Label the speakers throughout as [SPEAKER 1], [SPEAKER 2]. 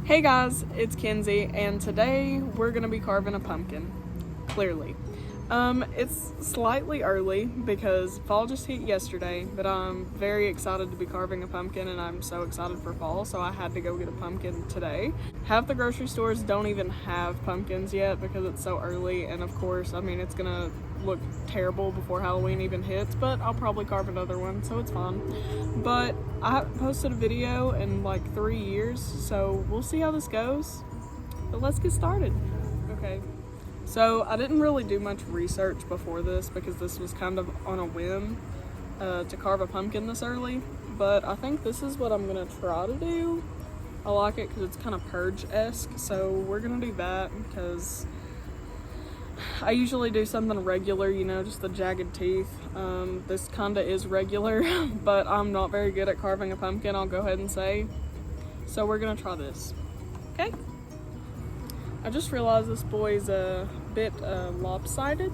[SPEAKER 1] Hey guys, it's Kenzie, and today we're gonna be carving a pumpkin. Clearly. It's slightly early because fall just hit yesterday, but I'm very excited to be carving a pumpkin and I'm so excited for fall, so I had to go get a pumpkin today. Half the grocery stores don't even have pumpkins yet because it's so early, and of course, I mean, it's gonna look terrible before Halloween even hits, but I'll probably carve another one, so it's fun. But I haven't posted a video in like 3 years, so we'll see how this goes. But let's get started. Okay. So I didn't really do much research before this because this was kind of on a whim to carve a pumpkin this early, but I think this is what I'm gonna try to do. I like it because it's kind of purge-esque, so we're gonna do that because I usually do something regular, you know, just the jagged teeth. This kind of is regular, but I'm not very good at carving a pumpkin, I'll go ahead and say. So we're gonna try this, okay? I just realized this boy's a bit lopsided,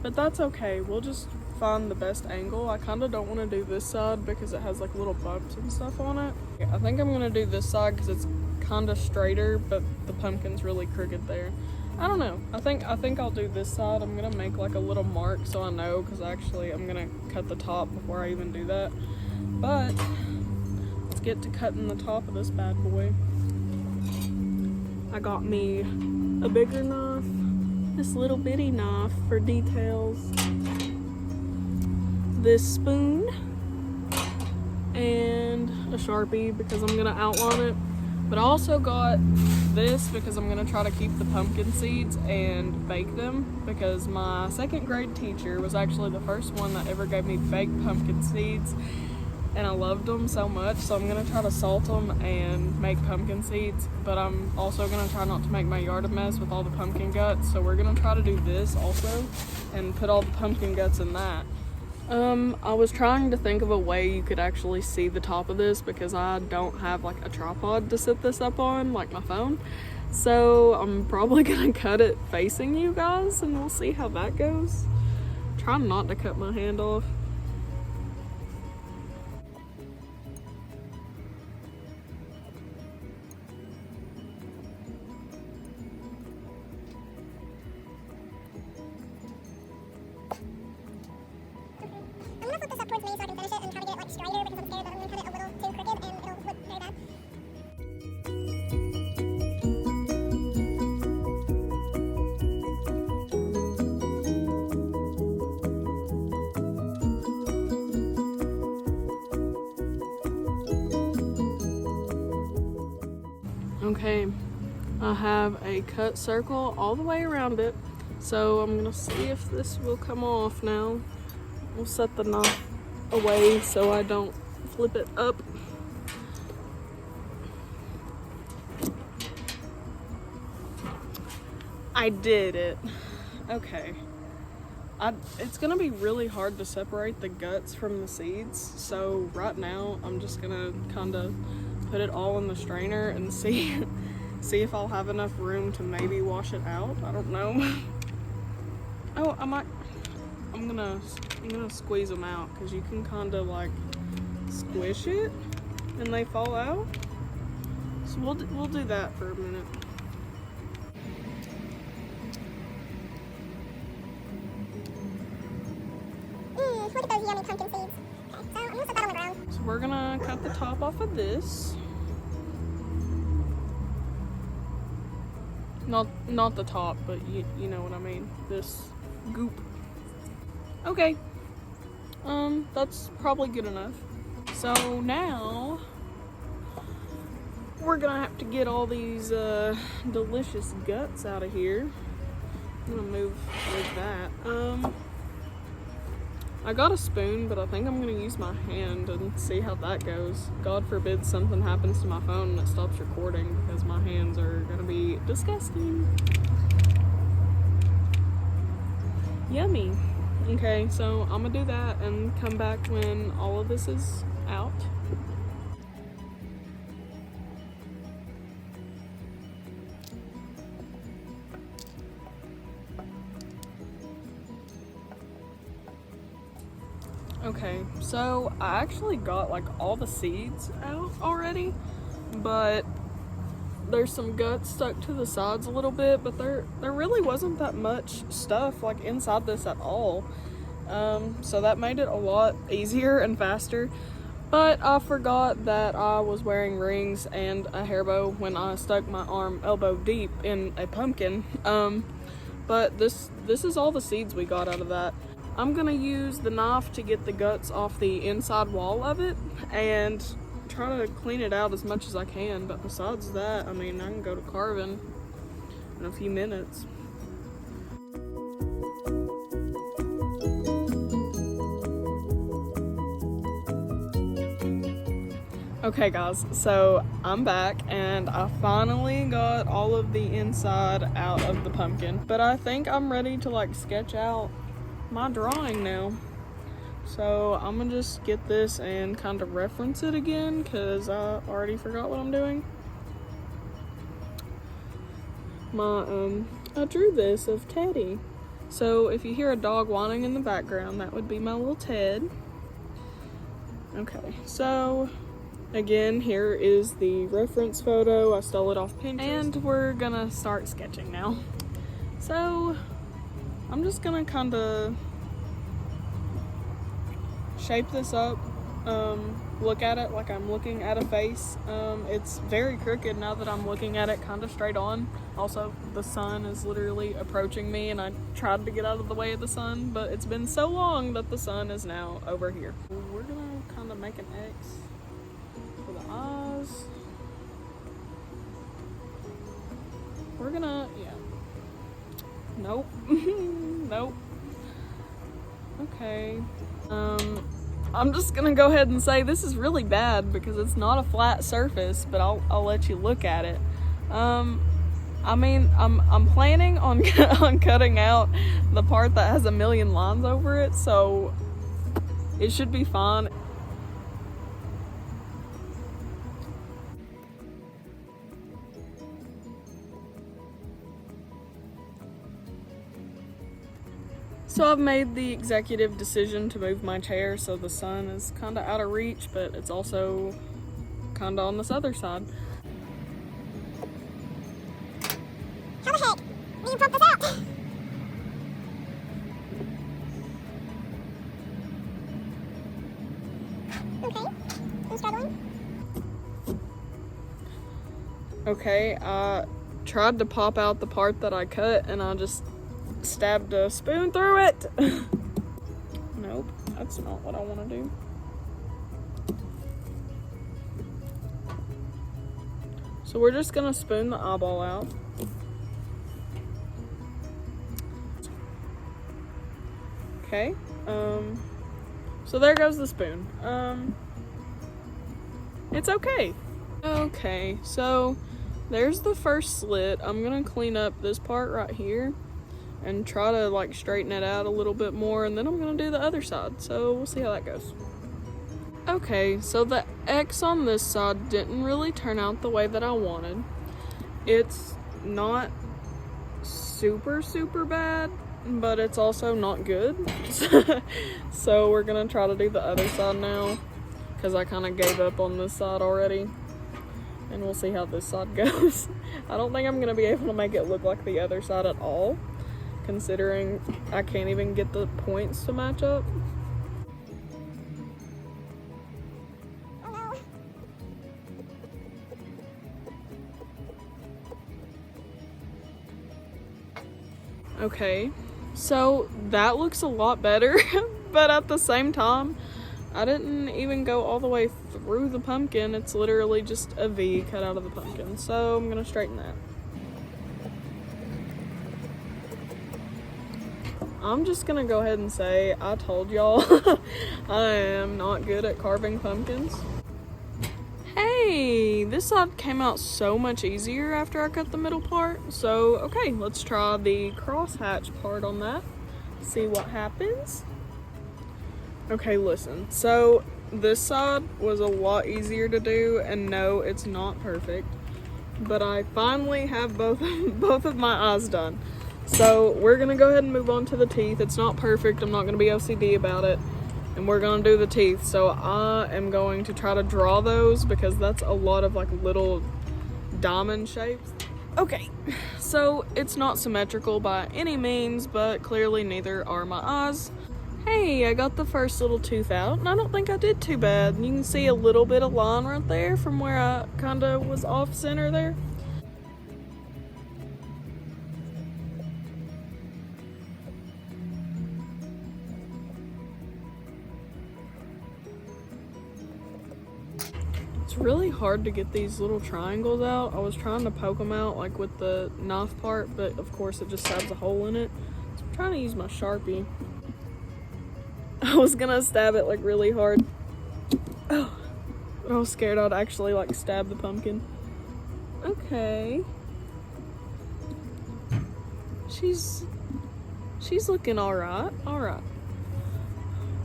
[SPEAKER 1] but that's okay. We'll just find the best angle. I kind of don't want to do this side because it has like little bumps and stuff on it. I think I'm gonna do this side because it's kind of straighter, but the pumpkin's really crooked there. I don't know. I think I'll do this side. I'm gonna make like a little mark so I know, because actually I'm gonna cut the top before I even do that. But let's get to cutting the top of this bad boy. I got me a bigger knife, this little bitty knife for details, this spoon, and a Sharpie because I'm gonna outline it. But I also got this because I'm gonna try to keep the pumpkin seeds and bake them, because my second grade teacher was actually the first one that ever gave me baked pumpkin seeds, and I loved them so much, so I'm gonna try to salt them and make pumpkin seeds. But I'm also gonna try not to make my yard a mess with all the pumpkin guts, so we're gonna try to do this also and put all the pumpkin guts in that. I was trying to think of a way you could actually see the top of this because I don't have like a tripod to sit this up on, like my phone. So I'm probably gonna cut it facing you guys and we'll see how that goes. Try not to cut my hand off. Okay, I have a cut circle all the way around it, so I'm gonna see if this will come off now. We'll set the knife away so I don't flip it up. I did it. Okay. It's gonna be really hard to separate the guts from the seeds, so right now I'm just gonna kind of put it all in the strainer and see if I'll have enough room to maybe wash it out. I don't know. Oh, I'm gonna squeeze them out because you can kind of like squish it and they fall out. So we'll do that for a minute.
[SPEAKER 2] Look at those yummy pumpkin seeds. Okay, so I'm gonna set that on the ground.
[SPEAKER 1] So we're gonna cut the top off of this. Not the top, but you know what I mean. This goop. Okay. That's probably good enough. So now we're gonna have to get all these delicious guts out of here. I'm gonna move that. I got a spoon, but I think I'm gonna use my hand and see how that goes. God forbid something happens to my phone and it stops recording, because my hands are gonna be disgusting. Yummy. Okay, so I'm gonna do that and come back when all of this is out. Okay, so I actually got like all the seeds out already, but there's some guts stuck to the sides a little bit, but there really wasn't that much stuff like inside this at all. So that made it a lot easier and faster. But I forgot that I was wearing rings and a hair bow when I stuck my arm elbow deep in a pumpkin. But this is all the seeds we got out of that. I'm gonna use the knife to get the guts off the inside wall of it and try to clean it out as much as I can. But besides that, I mean, I can go to carving in a few minutes. Okay guys, so I'm back and I finally got all of the inside out of the pumpkin, but I think I'm ready to like sketch out my drawing now. So I'm gonna just get this and kind of reference it again because I already forgot what I'm doing. I drew this of Teddy. So if you hear a dog whining in the background, that would be my little Ted. Okay, so again, here is the reference photo. I stole it off Pinterest. And we're gonna start sketching now. So I'm just gonna kind of shape this up, look at it like I'm looking at a face. It's very crooked now that I'm looking at it kind of straight on. Also, the sun is literally approaching me and I tried to get out of the way of the sun, but it's been so long that the sun is now over here. We're gonna kind of make an X for the eyes. We're gonna, yeah. Nope. Nope. Okay. I'm just gonna go ahead and say this is really bad because it's not a flat surface, but I'll let you look at it. I mean, I'm planning on on cutting out the part that has a million lines over it, so it should be fine. So I've made the executive decision to move my chair so the sun is kind of out of reach, but it's also kind of on this other side.
[SPEAKER 2] How the heck do you pump this out? Okay, I'm struggling.
[SPEAKER 1] Okay, I tried to pop out the part that I cut and I just stabbed a spoon through it. Nope, that's not what I want to do. So we're just gonna spoon the eyeball out. Okay, so there goes the spoon. It's okay. Okay, so there's the first slit. I'm gonna clean up this part right here and try to like straighten it out a little bit more, and then I'm gonna do the other side, so we'll see how that goes. Okay, so the X on this side didn't really turn out the way that I wanted. It's not super bad, but it's also not good. So we're gonna try to do the other side now because I kind of gave up on this side already, and we'll see how this side goes. I don't think I'm gonna be able to make it look like the other side at all, considering I can't even get the points to match up.
[SPEAKER 2] Oh no.
[SPEAKER 1] Okay, so that looks a lot better, but at the same time, I didn't even go all the way through the pumpkin. It's literally just a V cut out of the pumpkin, so I'm gonna straighten that. I'm just gonna go ahead and say, I told y'all, I am not good at carving pumpkins. Hey, this side came out so much easier after I cut the middle part. So, okay, let's try the crosshatch part on that. See what happens. Okay, listen. So, this side was a lot easier to do, and no, it's not perfect. But I finally have both of my eyes done. So we're gonna go ahead and move on to the teeth. It's not perfect, I'm not gonna be OCD about it, and we're gonna do the teeth. So I am going to try to draw those because that's a lot of like little diamond shapes. Okay, so it's not symmetrical by any means, but clearly neither are my eyes. Hey, I got the first little tooth out, and I don't think I did too bad. You can see a little bit of line right there from where I kind of was off center there. It's really hard to get these little triangles out. I was trying to poke them out like with the knife part, but of course it just stabs a hole in it. So I'm trying to use my Sharpie. I was gonna stab it like really hard. Oh, but I was scared I'd actually like stab the pumpkin. Okay. She's looking alright. Alright.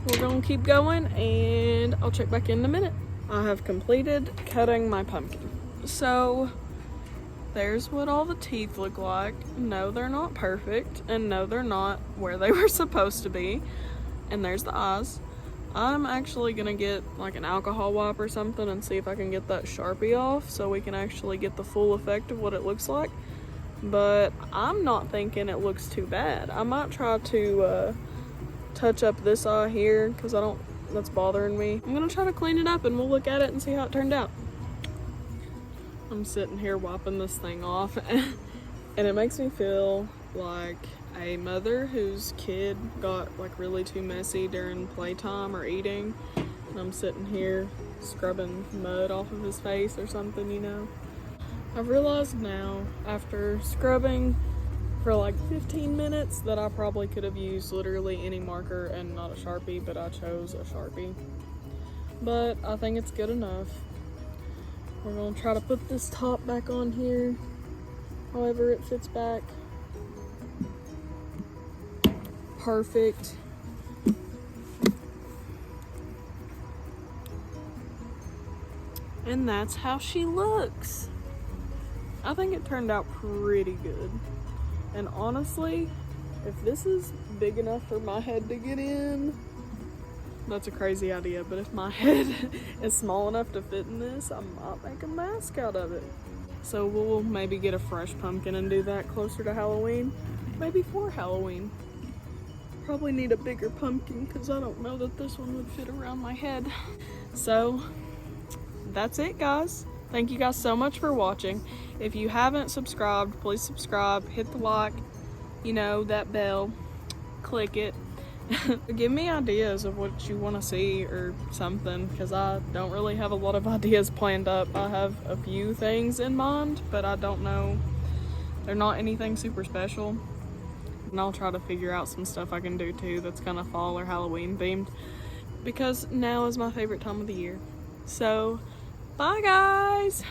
[SPEAKER 1] We're gonna keep going and I'll check back in a minute. I have completed cutting my pumpkin. So there's what all the teeth look like. No, they're not perfect, and no, they're not where they were supposed to be. And there's the eyes. I'm actually gonna get like an alcohol wipe or something and see if I can get that Sharpie off so we can actually get the full effect of what it looks like. But I'm not thinking it looks too bad. I might try to touch up this eye here because that's bothering me. I'm gonna try to clean it up and we'll look at it and see how it turned out. I'm sitting here wiping this thing off and it makes me feel like a mother whose kid got like really too messy during playtime or eating, and I'm sitting here scrubbing mud off of his face or something, you know. I've realized now after scrubbing for like 15 minutes that I probably could have used literally any marker and not a Sharpie, but I chose a Sharpie. But I think it's good enough. We're gonna try to put this top back on here, however it fits back. Perfect. And that's how she looks. I think it turned out pretty good. And honestly, if this is big enough for my head to get in, that's a crazy idea, but if my head is small enough to fit in this, I might make a mask out of it. So we'll maybe get a fresh pumpkin and do that closer to Halloween. Maybe for Halloween. Probably need a bigger pumpkin because I don't know that this one would fit around my head. So that's it, guys. Thank you guys so much for watching. If you haven't subscribed, please subscribe, hit the like, you know, that bell, click it. Give me ideas of what you want to see or something, because I don't really have a lot of ideas planned up. I have a few things in mind, but I don't know. They're not anything super special. And I'll try to figure out some stuff I can do too that's kind of fall or Halloween themed, because now is my favorite time of the year. So, bye guys!